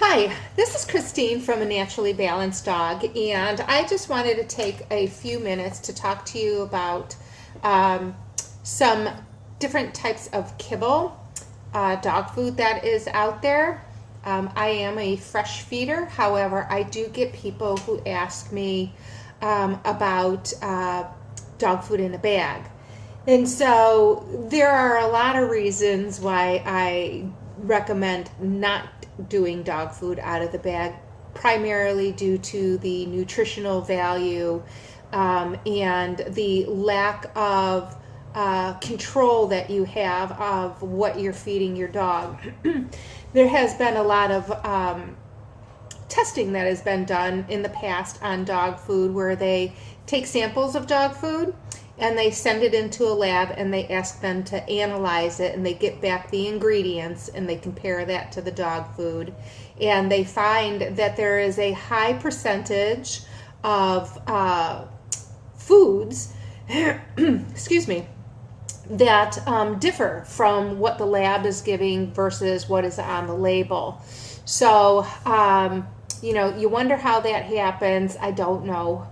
Hi, this is Christine from A Naturally Balanced Dog, and I just wanted to take a few minutes to talk to you about some different types of kibble, dog food that is out there. I am a fresh feeder, however, I do get people who ask me about dog food in a bag. And so there are a lot of reasons why I recommend not doing dog food out of the bag, primarily due to the nutritional value and the lack of control that you have of what you're feeding your dog. There has been a lot of testing that has been done in the past on dog food where they take samples of dog food and they send it into a lab and they ask them to analyze it, and they get back the ingredients and they compare that to the dog food, and they find that there is a high percentage of foods excuse me, that differ from what the lab is giving versus what is on the label. So you wonder how that happens. I don't know.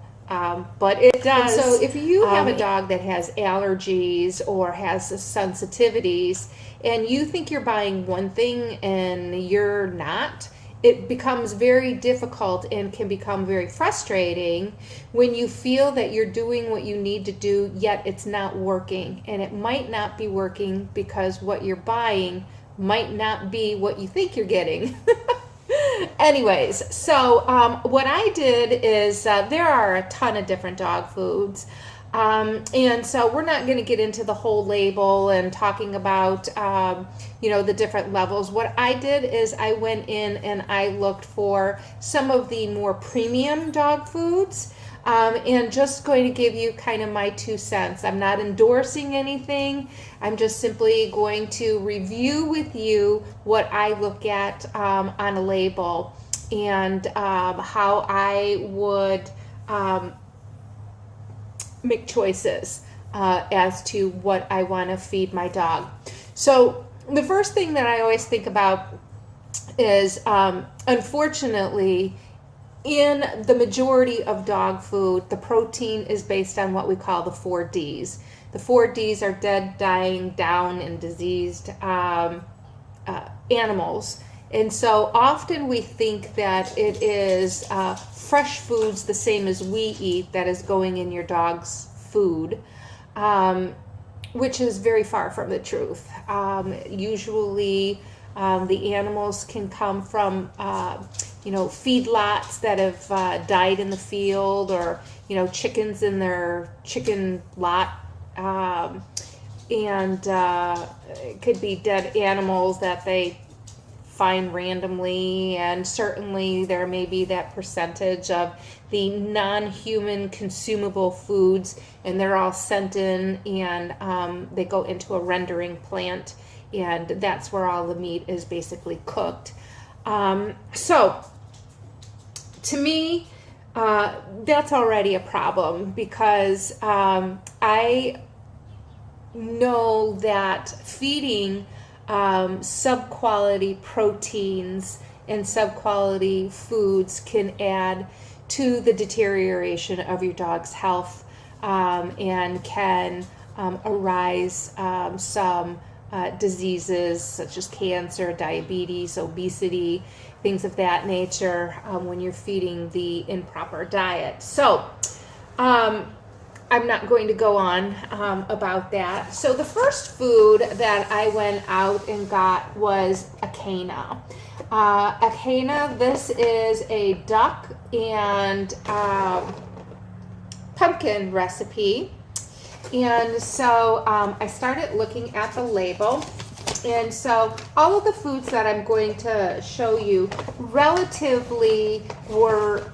But it does. And so if you have a dog that has allergies or has sensitivities and you think you're buying one thing and you're not, it becomes very difficult and can become very frustrating when you feel that you're doing what you need to do, yet it's not working. And it might not be working because what you're buying might not be what you think you're getting. Anyways, so what I did is there are a ton of different dog foods. And so we're not going to get into the whole label and talking about, the different levels. What I did is I went in and I looked for some of the more premium dog foods. And just going to give you kind of my 2 cents. I'm not endorsing anything. I'm just simply going to review with you what I look at on a label and how I would make choices as to what I want to feed my dog. So the first thing that I always think about is, unfortunately, in the majority of dog food, the protein is based on what we call the 4 Ds. The 4 Ds are dead, dying, down, and diseased animals. And so often we think that it is fresh foods the same as we eat that is going in your dog's food, which is very far from the truth. Usually the animals can come from feedlots that have died in the field, or chickens in their chicken lot, and it could be dead animals that they find randomly, and certainly there may be that percentage of the non-human consumable foods, and they're all sent in and they go into a rendering plant, and that's where all the meat is basically cooked. So to me, that's already a problem, because I know that feeding sub-quality proteins and sub-quality foods can add to the deterioration of your dog's health, and can arise some diseases such as cancer, diabetes, obesity, things of that nature when you're feeding the improper diet. So I'm not going to go on about that. So the first food that I went out and got was Acana. Acana, this is a duck and pumpkin recipe. And so I started looking at the label. And so all of the foods that I'm going to show you relatively were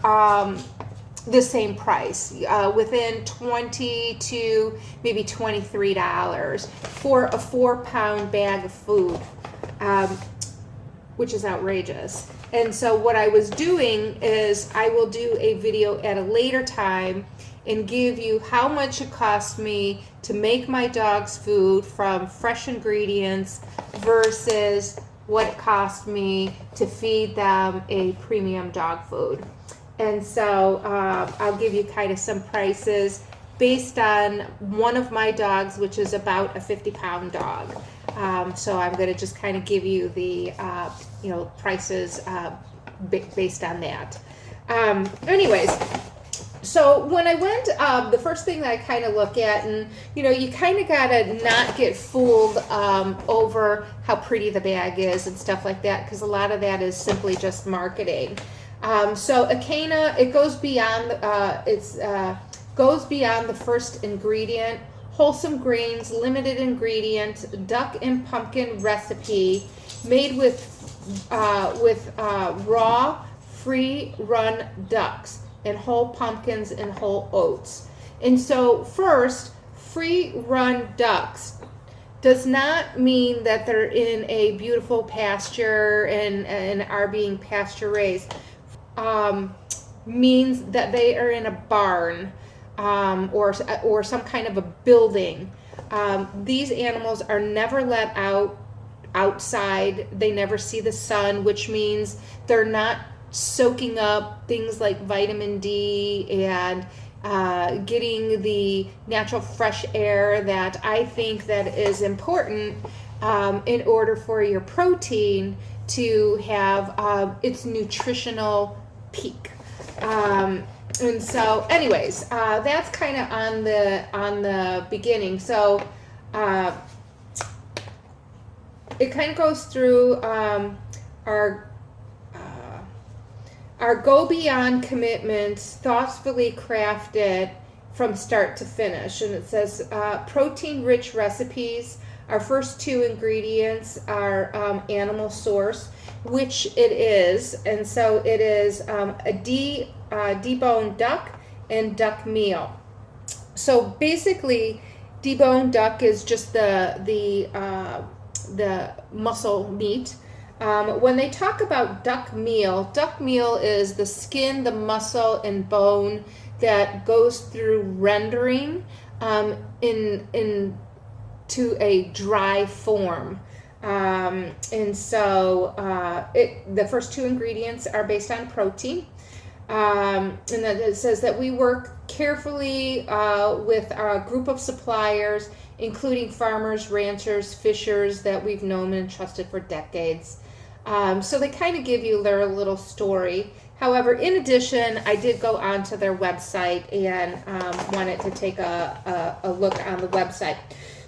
the same price, within $20 to maybe $23 for a 4-pound bag of food, which is outrageous. And so what I was doing is I will do a video at a later time and give you how much it cost me to make my dog's food from fresh ingredients versus what it cost me to feed them a premium dog food. And so I'll give you kind of some prices based on one of my dogs, which is about a 50-pound dog. So I'm going to just kind of give you the prices based on that. Anyways, so when I went, the first thing that I kind of look at, and you kind of got to not get fooled over how pretty the bag is and stuff like that, because a lot of that is simply just marketing. So Acana, it goes beyond the first ingredient. Wholesome grains, limited ingredient, duck and pumpkin recipe, made with raw, free-run ducks and whole pumpkins and whole oats. And so first, free-run ducks does not mean that they're in a beautiful pasture and are being pasture raised. Means that they are in a barn or some kind of a building. These animals are never let outside. They never see the sun, which means they're not soaking up things like vitamin D and getting the natural fresh air that I think that is important in order for your protein to have its nutritional peak. And so anyways, that's kind of on the beginning. So it kind of goes through our go beyond commitments, thoughtfully crafted from start to finish. And it says protein rich recipes. Our first two ingredients are animal source, which it is. And so it is a deboned duck and duck meal. So basically, deboned duck is just the muscle meat. When they talk about duck meal is the skin, the muscle, and bone that goes through rendering to a dry form. And so the first two ingredients are based on protein. And then it says that we work carefully with a group of suppliers, including farmers, ranchers, fishers that we've known and trusted for decades. So they kind of give you their little story. However, in addition, I did go onto their website and wanted to take a look on the website.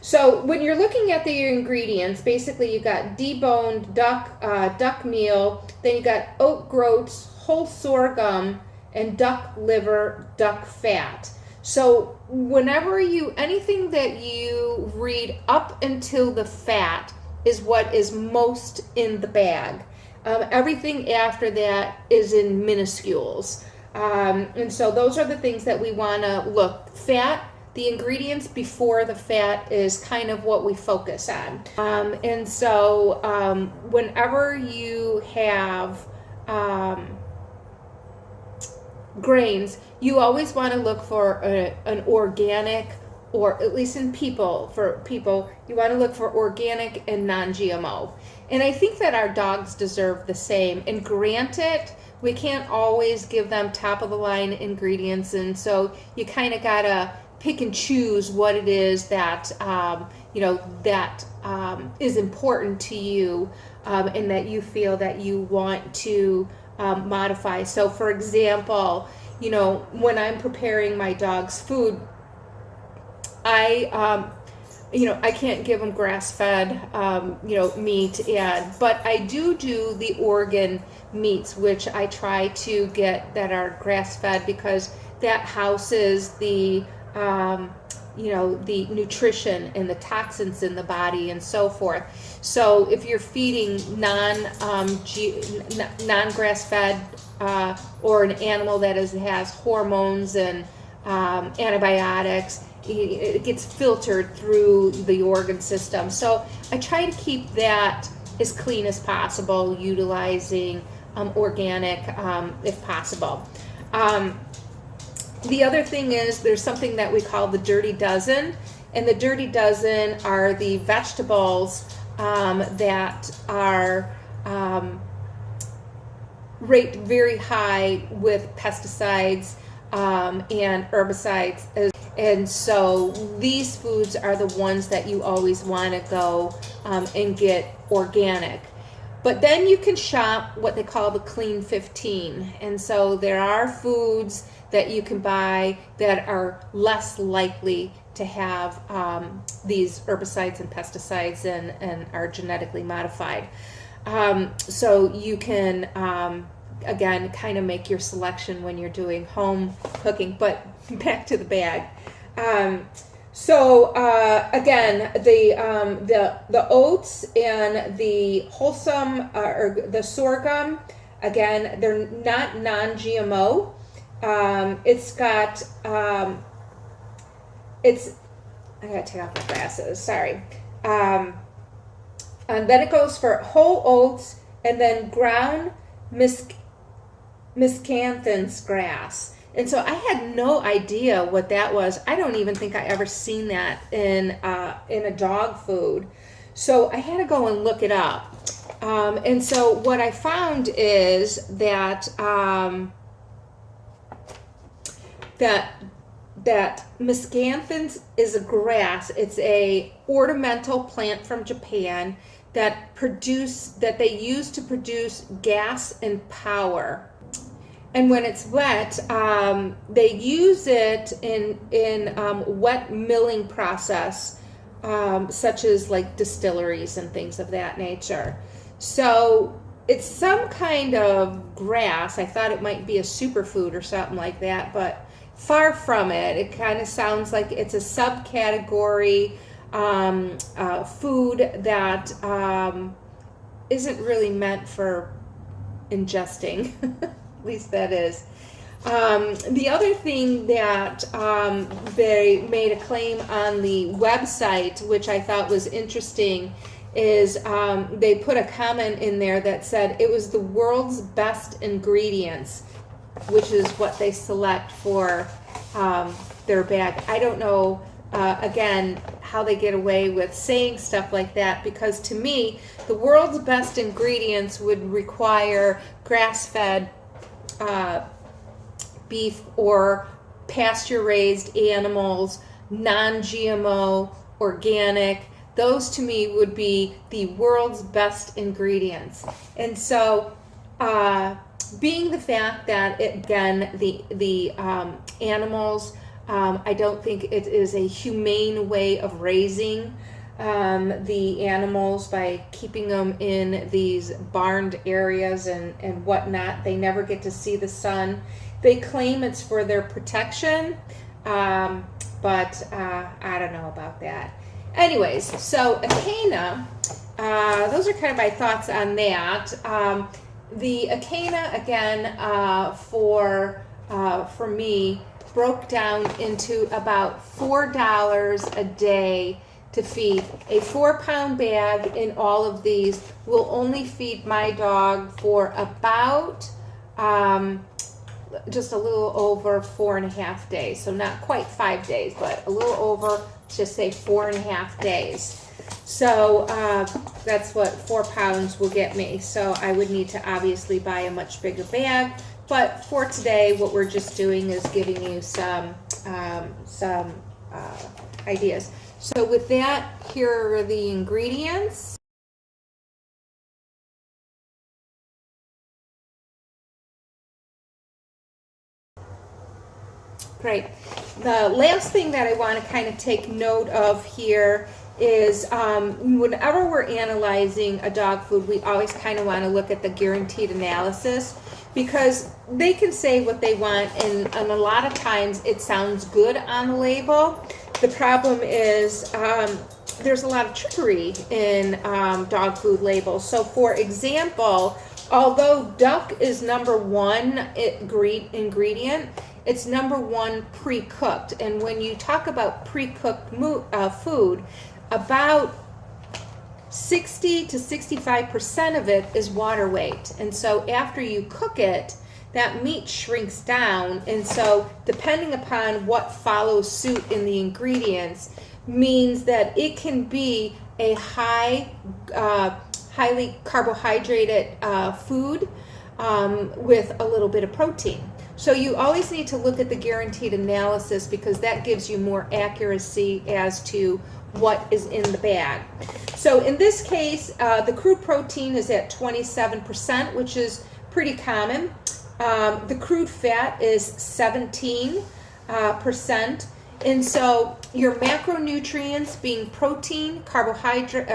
So when you're looking at the ingredients, basically you got deboned duck meal, then you got oat groats, whole sorghum, and duck liver, duck fat. So whenever anything that you read up until the fat is what is most in the bag. Everything after that is in minuscules. And so those are the things that we want to look. Fat, the ingredients before the fat is kind of what we focus on. And so whenever you have grains, you always want to look for an organic, or at least for people, you want to look for organic and non-GMO. And I think that our dogs deserve the same. And granted, we can't always give them top of the line ingredients, and so you kind of gotta pick and choose what it is that is important to you, and that you feel that you want to modify. So for example, when I'm preparing my dog's food, I can't give them grass-fed, meat, but I do the organ meats, which I try to get that are grass-fed, because that houses the nutrition and the toxins in the body and so forth. So if you're feeding non-grass-fed or an animal that has hormones and antibiotics, it gets filtered through the organ system. So I try to keep that as clean as possible, utilizing organic if possible. The other thing is there's something that we call the dirty dozen, and the dirty dozen are the vegetables that are rate very high with pesticides and herbicides. And so these foods are the ones that you always want to go and get organic. But then you can shop what they call the Clean 15. And so there are foods that you can buy that are less likely to have these herbicides and pesticides and are genetically modified. So you can, again, kind of make your selection when you're doing home cooking. But back to the bag. Again, the oats and the wholesome or the sorghum, again, they're not non-GMO. It's got I gotta take off my glasses. Sorry. And then it goes for whole oats and then ground miscanthus grass. And so I had no idea what that was. I don't even think I ever seen that in a dog food. So I had to go and look it up. And so what I found is that that miscanthus is a grass. It's a ornamental plant from Japan that they use to produce gas and power. And when it's wet, they use it in wet milling process, such as like distilleries and things of that nature. So it's some kind of grass. I thought it might be a superfood or something like that, but far from it. It kind of sounds like it's a subcategory food that isn't really meant for ingesting. At least that is. The other thing that they made a claim on the website, which I thought was interesting, is they put a comment in there that said it was the world's best ingredients, which is what they select for their bag. I don't know, again, how they get away with saying stuff like that, because to me, the world's best ingredients would require grass-fed beef or pasture-raised animals, non-GMO, organic. Those to me would be the world's best ingredients. And so being the fact that the animals, I don't think it is a humane way of raising the animals by keeping them in these barned areas and whatnot. They never get to see the sun. They claim it's for their protection, but I don't know about that. Anyways, so Acana, those are kind of my thoughts on that. The Acana, again, for me, broke down into about $4 a day to feed. A 4-pound bag in all of these will only feed my dog for about just a little over 4.5 days. So not quite 5 days, but a little over, just say 4.5 days. So that's what 4 pounds will get me. So I would need to obviously buy a much bigger bag. But for today, what we're just doing is giving you some ideas. So with that, here are the ingredients. Great. The last thing that I want to kind of take note of here is whenever we're analyzing a dog food, we always kind of want to look at the guaranteed analysis, because they can say what they want, and a lot of times it sounds good on the label. The problem is there's a lot of trickery in dog food labels. So for example, although duck is number one ingredient, it's number one pre-cooked. And when you talk about pre-cooked food, about 60 to 65% of it is water weight. And so after you cook it, that meat shrinks down. And so depending upon what follows suit in the ingredients means that it can be a high highly carbohydrated food with a little bit of protein. So you always need to look at the guaranteed analysis because that gives you more accuracy as to what is in the bag. So in this case, the crude protein is at 27%, which is pretty common. The crude fat is 17%. And so your macronutrients being protein, carbohydrate,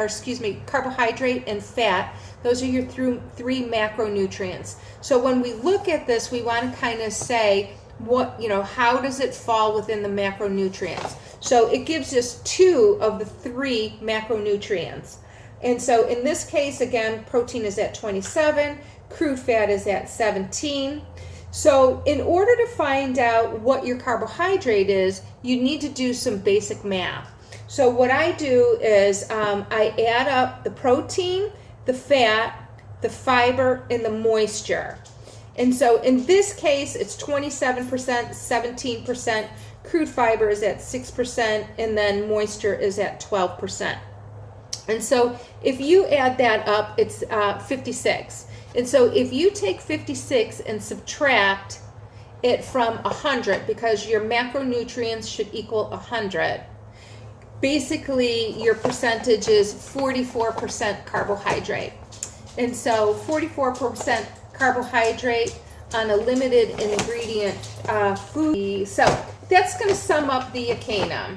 and fat, those are your three macronutrients. So when we look at this, we want to kind of say how does it fall within the macronutrients? So it gives us 2 of the 3 macronutrients. And so in this case, again, protein is at 27, crude fat is at 17. So in order to find out what your carbohydrate is, you need to do some basic math. So what I do is I add up the protein, the fat, the fiber, and the moisture. And so in this case, it's 27%, 17%, crude fiber is at 6%, and then moisture is at 12%. And so if you add that up, it's 56. And so if you take 56 and subtract it from 100, because your macronutrients should equal 100, basically your percentage is 44% carbohydrate. And so 44% carbohydrate on a limited ingredient food. So that's going to sum up the Acana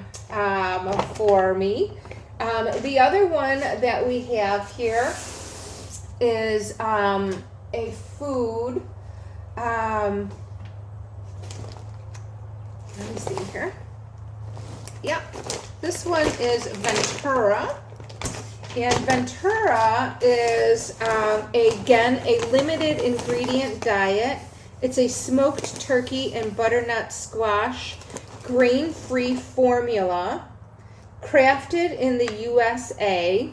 for me. The other one that we have here is a food. Let me see here. Yeah, this one is Ventura. And Ventura is, again, a limited ingredient diet. It's a smoked turkey and butternut squash, grain-free formula, crafted in the USA.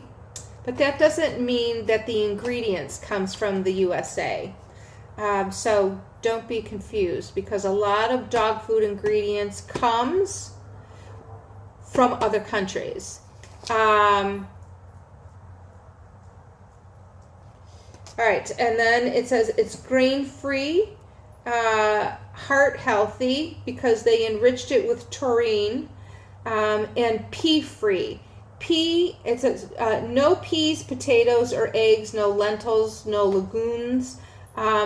But that doesn't mean that the ingredients comes from the USA. So don't be confused, because a lot of dog food ingredients comes from other countries. All right, and then it says it's grain-free, heart healthy, because they enriched it with taurine, and pea-free. It says no peas, potatoes, or eggs, no lentils, no legumes.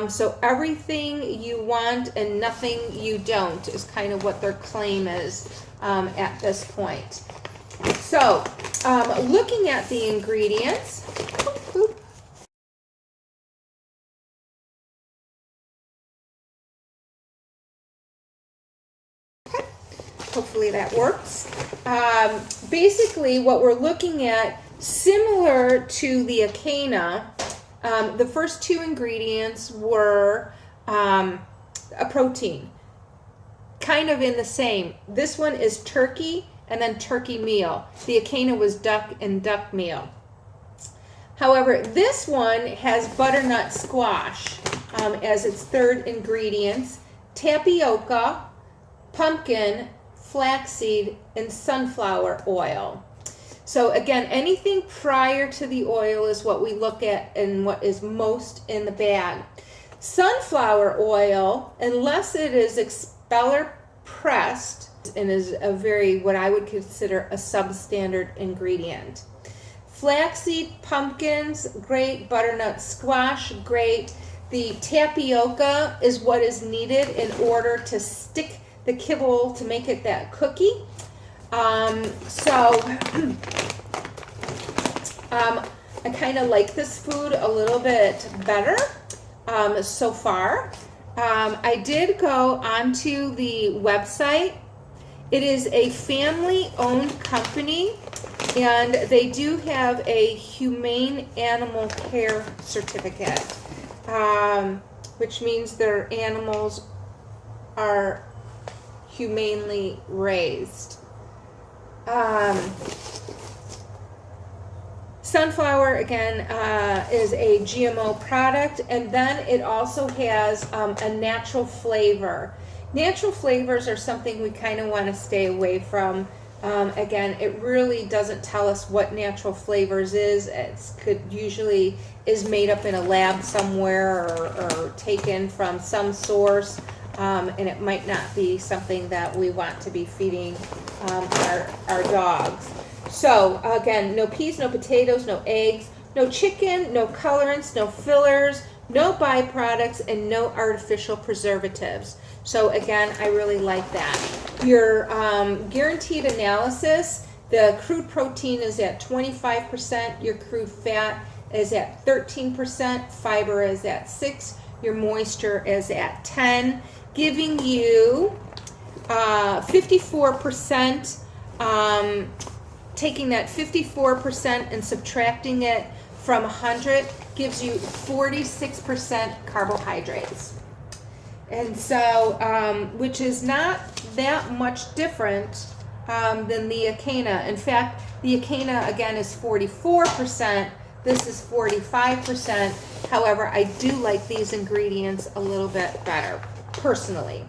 So everything you want and nothing you don't is kind of what their claim is at this point. So looking at the ingredients, hopefully that works. Basically, what we're looking at, similar to the Acana, the first 2 ingredients were a protein, kind of in the same. This one is turkey and then turkey meal. The Acana was duck and duck meal. However, this one has butternut squash as its 3rd ingredients, tapioca, pumpkin, flaxseed, and sunflower oil. So again, anything prior to the oil is what we look at and what is most in the bag. Sunflower oil, unless it is expeller pressed, and is a very, what I would consider a substandard ingredient. Flaxseed, pumpkins, great. Butternut squash, great. The tapioca is what is needed in order to stick the kibble to make it that cookie. I kind of like this food a little bit better so far. I did go onto the website. It is a family-owned company, and they do have a humane animal care certificate, which means their animals are humanely raised. Sunflower, again, is a GMO product, and then it also has a natural flavor. Natural flavors are something we kind of want to stay away from Again, it really doesn't tell us what natural flavors is. Usually is made up in a lab somewhere or taken from some source, and it might not be something that we want to be feeding our dogs. So again, no peas, no potatoes, no eggs, no chicken, no colorants, no fillers, no byproducts, and no artificial preservatives. So again, I really like that. Your guaranteed analysis, the crude protein is at 25%, your crude fat is at 13%, fiber is at 6%, your moisture is at 10%, giving you 54%, taking that 54% and subtracting it from 100 gives you 46% carbohydrates. And so, which is not that much different than the Acana. In fact, the Acana, again, is 44%. This is 45%. However, I do like these ingredients a little bit better, personally.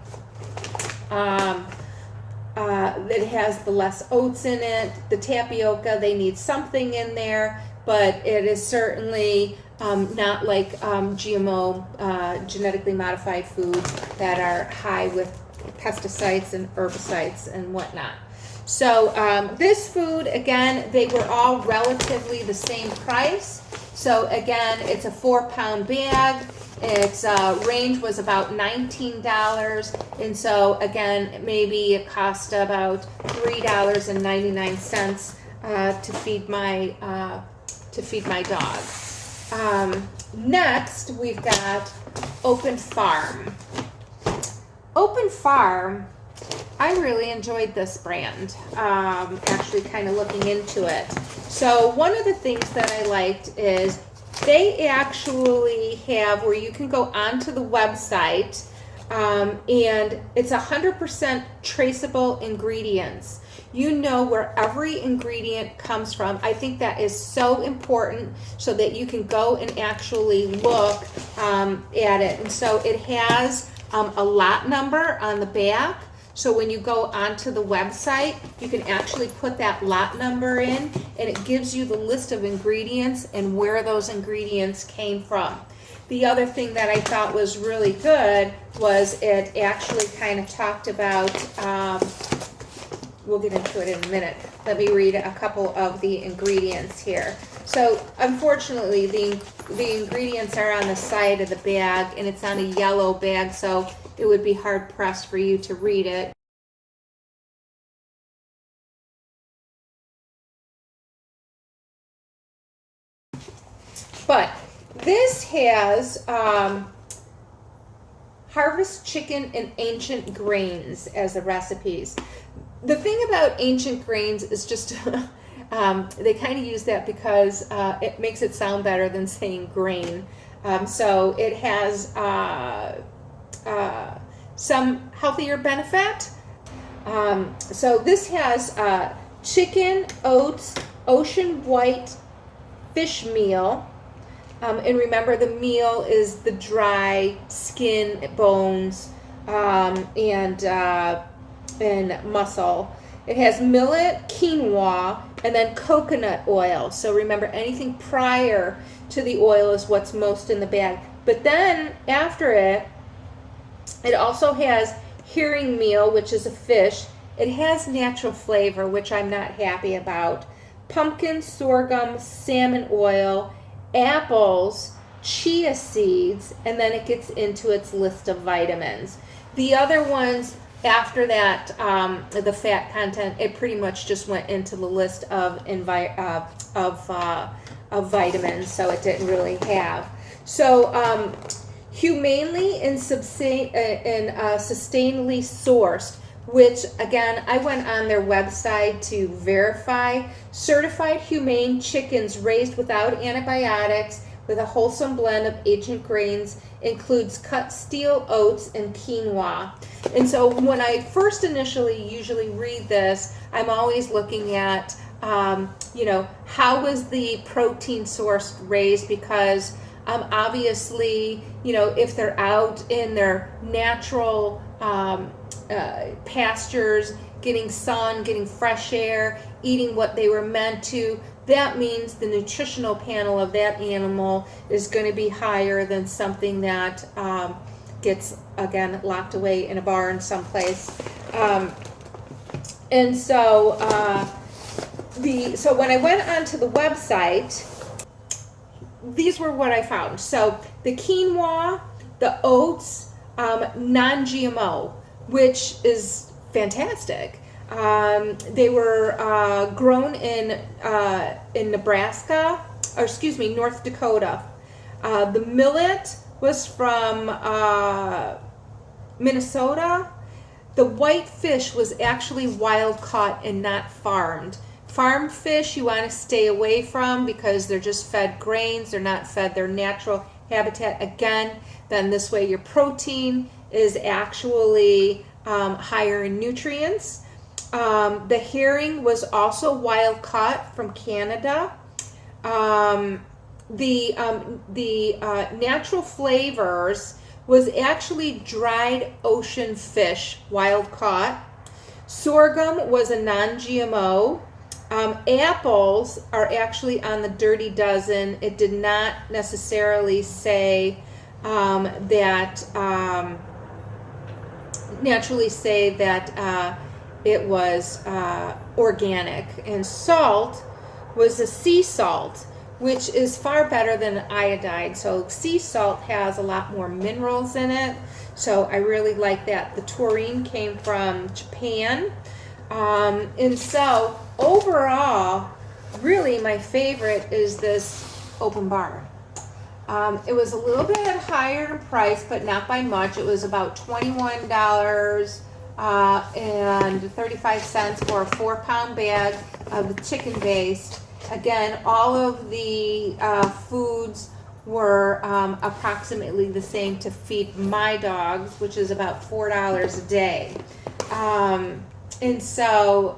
It has the less oats in it. The tapioca, they need something in there, but it is certainly not like GMO, genetically modified foods that are high with pesticides and herbicides and whatnot. So this food, again, they were all relatively the same price. So again, it's a 4-pound bag. Its range was about $19, and so again, maybe it cost about $3.99 to feed my dog. Next, we've got Open Farm. Open Farm, I really enjoyed this brand, actually kind of looking into it. So one of the things that I liked is they actually have where you can go onto the website, and it's 100% traceable ingredients. You know where every ingredient comes from. I think that is so important so that you can go and actually look at it. And so it has a lot number on the back. So when you go onto the website, you can actually put that lot number in, and it gives you the list of ingredients and where those ingredients came from. The other thing that I thought was really good was it actually kind of talked about, we'll get into it in a minute. Let me read a couple of the ingredients here. So unfortunately, the ingredients are on the side of the bag, and it's on a yellow bag, so it would be hard pressed for you to read it. But this has harvest chicken and ancient grains as the recipes. The thing about ancient grains is just they kind of use that because it makes it sound better than saying grain. So it has some healthier benefit. So this has chicken, oats, ocean white fish meal. And remember, the meal is the dry skin, bones, and muscle. It has millet, quinoa, and then coconut oil. So remember, anything prior to the oil is what's most in the bag. But then after it, it also has herring meal, which is a fish. It has natural flavor, which I'm not happy about. Pumpkin, sorghum, salmon oil, apples, chia seeds, and then it gets into its list of vitamins. The other ones after that, the fat content, it pretty much just went into the list of vitamins, so it didn't really have. So humanely and sustainably sourced, which again, I went on their website to verify. Certified humane chickens raised without antibiotics with a wholesome blend of ancient grains, includes cut steel oats and quinoa. And so when I first usually read this, I'm always looking at, how was the protein source raised? Because obviously, if they're out in their natural pastures getting sun, getting fresh air, eating what they were meant to, that means the nutritional panel of that animal is going to be higher than something that gets, again, locked away in a barn someplace. And so, so when I went onto the website, these were what I found. So the quinoa, the oats, non-GMO, which is fantastic. They were grown in Nebraska, or excuse me, North Dakota. The millet was from Minnesota. The white fish was actually wild caught and not farmed. Farmed fish you want to stay away from because they're just fed grains. They're not fed their natural habitat again. Then this way your protein is actually higher in nutrients. The herring was also wild caught from Canada. The natural flavors was actually dried ocean fish, wild caught. Sorghum was a non-GMO. Apples are actually on the Dirty Dozen. It did not necessarily say naturally say that it was organic. And salt was a sea salt, which is far better than iodide. So sea salt has a lot more minerals in it. So I really like that. The taurine came from Japan. And so overall, really my favorite is this open barn. It was a little bit higher in price, but not by much. It was about $21 and 35 cents for a 4-pound bag of the chicken based. Again, all of the foods were approximately the same to feed my dogs, which is about $4 a day. And so,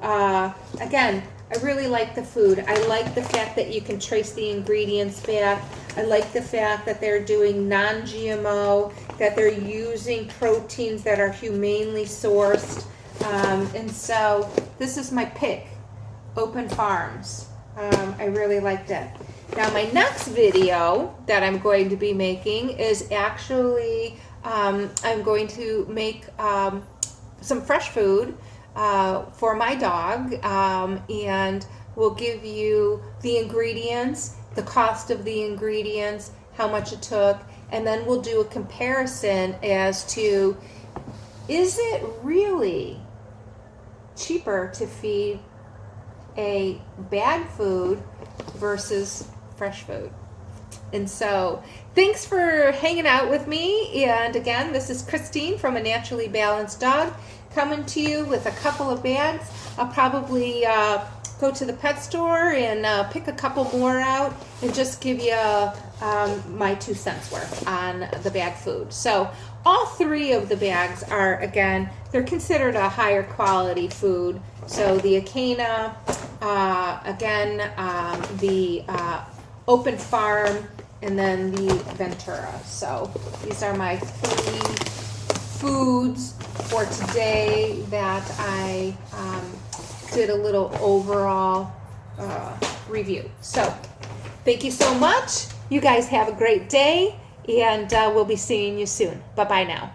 again, I really like the food. I like the fact that you can trace the ingredients back. I like the fact that they're doing non-GMO, that they're using proteins that are humanely sourced. And so this is my pick, Open Farms. I really liked it. Now my next video that I'm going to be making is actually, I'm going to make some fresh food for my dog, and we'll give you the ingredients, the cost of the ingredients, how much it took, and then we'll do a comparison as to, is it really cheaper to feed a bag food versus fresh food? And so thanks for hanging out with me. And again, this is Christine from A Naturally Balanced Dog, coming to you with a couple of bags. I'll probably go to the pet store and pick a couple more out and just give you my 2 cents worth on the bag food. So all 3 of the bags are, again, they're considered a higher quality food. So the Acana, again, the Open Farm, and then the Ventura. So these are my 3 foods for today that I did a little overall review. So thank you so much. You guys have a great day, and we'll be seeing you soon. Bye-bye now.